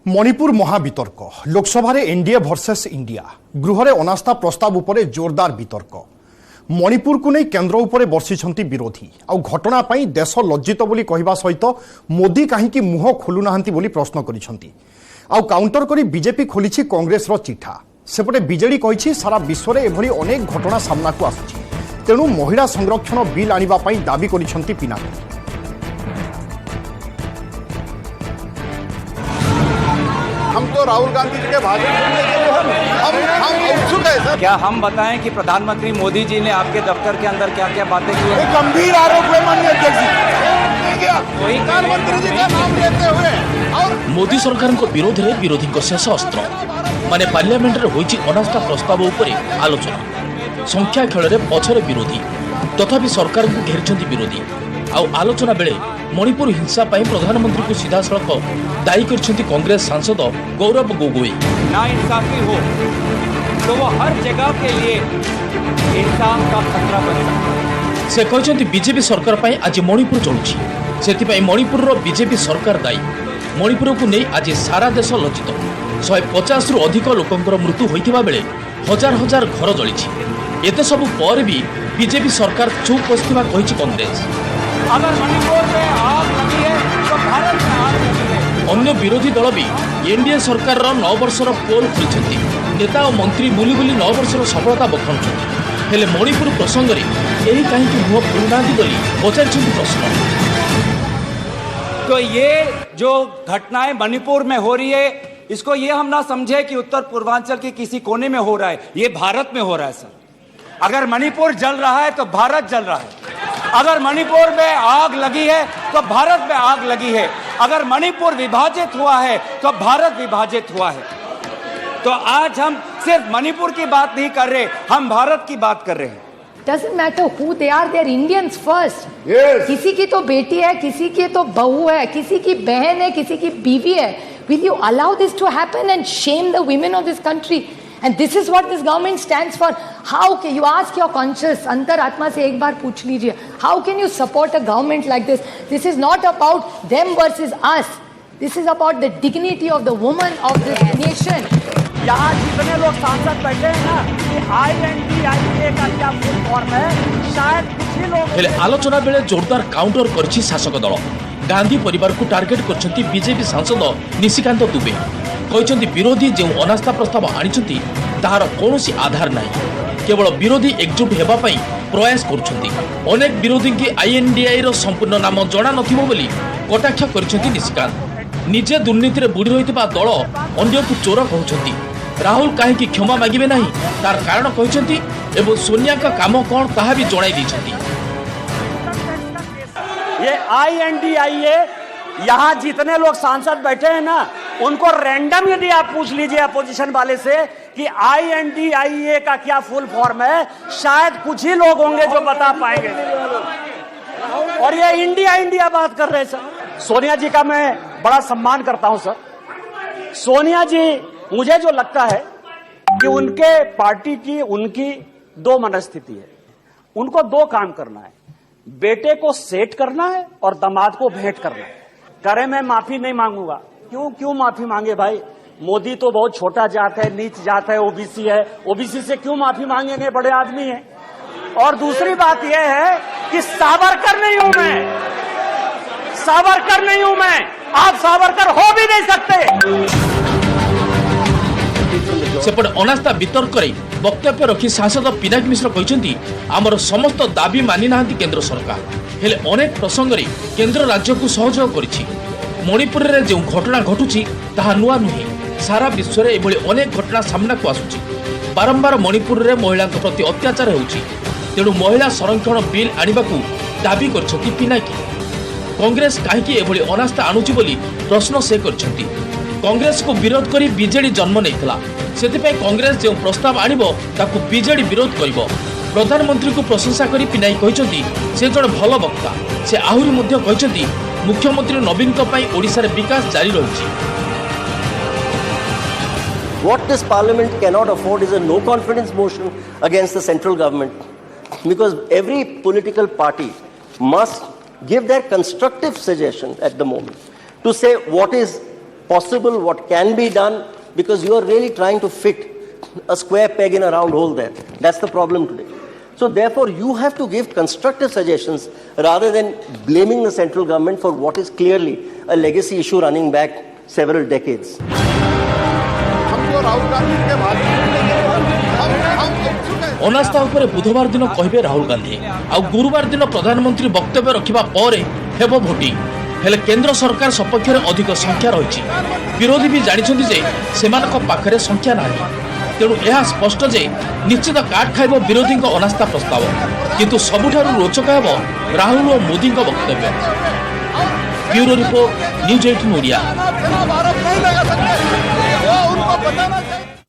मणिपुर महावितर्क Lok Sabha NDA versus India गृह में अनास्था प्रस्ताव उपरे जोरदार वितर्क मणिपुर को नहीं केन्द्र उपरे बर्षिछंती विरोधी आ घटना पाई देश लज्जित बोली कहवा सहित मोदी कहीं मुह खोलुना बोली प्रश्न करिछंती आ काउंटर करी बीजेपी खोली कांग्रेस चिठा सेपटे बीजेडी कही सारा विश्व में एभली अनेक घटना सामना को आसुछि तेणु महिला संरक्षण बिल आनिबा पाई दाबी करिछंती पिनाकी। हम तो राहुल गांधी जी के भाषण सुनने के लिए हम उत्सुक है सर। क्या हम बताएं कि प्रधानमंत्री मोदी जी ने आपके दफ्तर के अंदर क्या क्या बातें की हैं? गंभीर आरोप है माननीय अध्यक्ष जी। प्रधानमंत्री जी का नाम लेते हुए और मोदी सरकार को विरोध में विरोधी शेष अस्त्र माने पार्लियामेंट रे होईची अनास्था प्रस्ताव उपरे आलोचना संख्या खेल में पछरे विरोधी तथापि सरकार को घेरिछंती विरोधी आउ आलोचना बेले मणिपुर हिंसा पाई प्रधानमंत्री को सीधा सड़क दायी करछंती कांग्रेस सांसद गौरव गोगोई। ना इंसाफी हो तो वो हर जगह के लिए इंसान का खतरा बन सकता है। से कहते बीजेपी सरकार पाई आज मणिपुर चलुछि सेथिपाई मणिपुर रो बीजेपी सरकार दायी मणिपुर को नहीं आज सारा देश लज्जित 150 रु अधिक लोकंकर मृत्यु होइथिबा बेले हजार हजार घर जलिछि एते सब पर भी बीजेपी सरकार चुप बसथिबा कहिछि कांग्रेस। अगर मणिपुर में आग लगी है तो भारत में आग लगी है। अन्य विरोधी दल भी एनडीए सरकार 9 वर्षर पोल खोलछंती नेता और मंत्री बुली बुली 9 वर्षर सफलता बखाणुछंती हेले मणिपुर प्रसंग रे एही काहेकि मुह खोलुनांती बोली पचारिछंती प्रश्न। तो ये जो घटनाएं मणिपुर में हो रही है इसको ये हम ना समझे कि उत्तर पूर्वांचल के किसी कोने में हो रहा है, ये भारत में हो रहा है सर। अगर मणिपुर जल रहा है तो भारत जल रहा है, अगर मणिपुर में आग लगी है तो भारत में आग लगी है, अगर मणिपुर विभाजित हुआ है तो भारत विभाजित हुआ है। तो आज हम सिर्फ मणिपुर की बात नहीं कर रहे, हम भारत की बात कर रहे हैं। Doesn't matter who they are Indians first. Yes. किसी की तो बेटी है, किसी की तो बहू है, किसी की बहन है, किसी की बीवी है. Will you allow this to happen and shame the women of this country? And this is what this government stands for. How can you ask your conscience, अंतर आत्मा से एक बार पूछ लीजिए, how can you support a government like this? This is not about them versus us. This is about the dignity of the woman of this nation. यहाँ जितने लोग सांसद बैठे हैं ना, कि INDIA का क्या फुल फॉर्म है, शायद कुछ ही लोग। हेले आलोचना बेले जोरदार काउंटर करछि शासक दल गांधी परिवार को टार्गेट करछंती बीजेपी सांसद निशिकांत दुबे कहछंती विरोधी जो अनास्था प्रस्ताव आनिछंती ताहार कोनोसी आधार नाही केवल विरोधी एकजुट हेबा पई प्रयास करछंती अनेक विरोधी की INDI रो संपूर्ण नाम जणा नथिबो बोली कटाक्ष करछंती निशिकांत निजे दुर्नीति रे बुड़ी रहितबा दल अन्य को चोर कहछंती राहुल कहीं क्षमा मागिबे नहीं तार कारण कहछंती एवं सोनिया का काम कौन ताहा भी जणाई दैछंती। ये INDIA यहाँ जितने लोग सांसद बैठे हैं ना उनको रैंडम यदि आप पूछ लीजिए अपोजिशन वाले से कि INDIA का क्या फुल फॉर्म है, शायद कुछ ही लोग होंगे जो बता पाएंगे। और ये इंडिया बात कर रहे हैं सर। सोनिया जी का मैं बड़ा सम्मान करता हूं सर। सोनिया जी मुझे जो लगता है कि उनके पार्टी की उनकी दो मनस्थिति है, उनको दो काम करना है, बेटे को सेट करना है और दामाद को भेंट करना है। करे मैं माफी नहीं मांगूंगा, क्यों माफी मांगे भाई, मोदी तो बहुत छोटा जात है, नीच जात है, ओबीसी है, ओबीसी से क्यों माफी मांगेंगे, बड़े आदमी है। और दूसरी बात यह है कि सावरकर नहीं हूं मैं, सावरकर नहीं हूं मैं, आप सावरकर हो भी नहीं सकते। सेपटे अनास्था वितर्क वक्तव्य रखी सांसद पिनाकी मिश्र कहते आमर समस्त दाबी मानि नाहांती केंद्र सरकार हेले अनेक प्रसंग रे केंद्र राज्य को सहयोग करिछि मणिपुर रे जो घटना घटुछि ताहा नुआ नुहे सारा विश्व रे एभली अनेक घटना सामना को आसुछि बारंबार मणिपुर रे महिला प्रति अत्याचार होउछि तेणु महिला संरक्षण बिल आनिबाकू दाबी करछथि पिनाकी कांग्रेस काहेकि एभली अनास्था आणुछि बोली प्रश्न से करछथि कांग्रेस को विरोध करी बीजेडी जन्म नैथिला सेतिपय कांग्रेस जो प्रस्ताव आनिबो ताकू बीजेडी विरोध करिबो प्रधानमंत्री को प्रशंसा करी पिनाई कहछथि से जण भल वक्ता से आहुरी मध्ये कहछथि मुख्यमंत्री नवीन को पई ओडिसा रे विकास जारी रहिछि। What this parliament cannot afford is a no confidence motion against the central government, because every political party must give their constructive suggestion at the moment to say what is possible, what can be done, because you are really trying to fit a square peg in a round hole there. That's the problem today. So therefore, you have to give constructive suggestions rather than blaming the central government for what is clearly a legacy issue running back several decades. हमको राहुल गांधी के भाषण हम इच्छुक हैं अनास्था उपरे बुधवार दिन कहबे राहुल गांधी आ गुरुवार दिन प्रधानमंत्री वक्तव्य रखिबा परे हेबो भोटिंग हेले केंद्र सरकार सपक्ष में अधिक संख्या रही विरोधी भी जानी जे सेमानक पाखरे संख्या नाही तेणु यह स्पष्ट जे निश्चित काट खाइब विरोधी अनास्था प्रस्ताव किंतु सबुठारु रोचक हेब राहुल और मोदी वक्तव्य ब्यूरो रिपोर्ट न्यूज 18 ओडिया आरोप नहीं लगा सकते वो उनको बताना चाहिए।